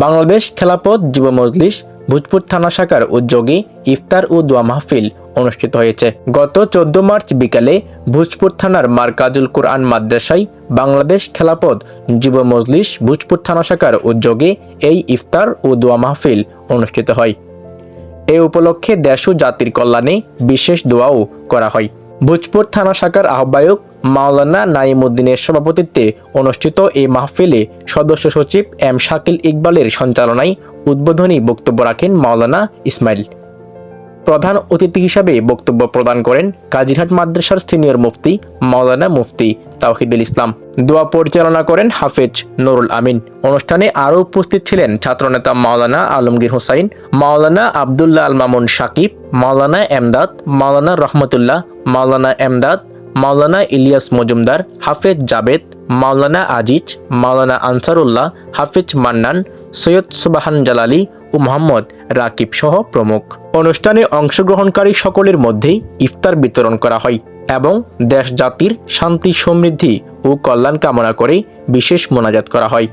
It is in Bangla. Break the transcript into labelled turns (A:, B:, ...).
A: বাংলাদেশ খেলাফত যুব মজলিস ভূজপুর থানা শাখার উদ্যোগে ইফতার ও দোয়া মাহফিল অনুষ্ঠিত হয়েছে। গত 14 মার্চ বিকালে ভূজপুর থানার মারকাজুল কুরআন মাদ্রাসায় বাংলাদেশ খেলাফত যুব মজলিস ভূজপুর থানা শাখার উদ্যোগে এই ইফতার ও দোয়া মাহফিল অনুষ্ঠিত হয়। এ উপলক্ষে দেশ ও জাতির কল্যাণে বিশেষ দোয়াও করা হয়। ভূজপুর থানা শাখার আহ্বায়ক মাওলানা নাইমুদ্দিনের সভাপতিত্বে অনুষ্ঠিত এই মাহফিলে সদস্য সচিব এম শাকিল ইকবালের সঞ্চালনায় উদ্বোধনী বক্তব্য রাখেন মাওলানা ইসমাইল। প্রধান অতিথি হিসাবে বক্তব্য প্রদান করেন কাজিরহাট মাদ্রাসার সিনিয়র মুফতি মাওলানা মুফতি তাওহিদুল ইসলাম। দোয়া পরিচালনা করেন হাফেজ নুরুল আমিন। অনুষ্ঠানে আরও উপস্থিত ছিলেন ছাত্রনেতা মাওলানা আলমগীর হোসাইন, মাওলানা আবদুল্লাহ আল মামুন সাকিব, মাওলানা এমদাদ, মাওলানা রহমতুল্লাহ, মাওলানা এমদাদ, মাওলানা ইলিয়াস মজুমদার, হাফেজ জাবেদ, মাওলানা আজিজ, মাওলানা আনসারুল্লাহ, হাফেজ মান্নান, সৈয়দ সুবাহান জালালি ও মোহাম্মদ রাকিব সহ প্রমুখ। অনুষ্ঠানে অংশগ্রহণকারী সকলের মধ্যেই ইফতার বিতরণ করা হয় এবং দেশ জাতির শান্তি সমৃদ্ধি ও কল্যাণ কামনা করে বিশেষ মোনাজাত করা হয়।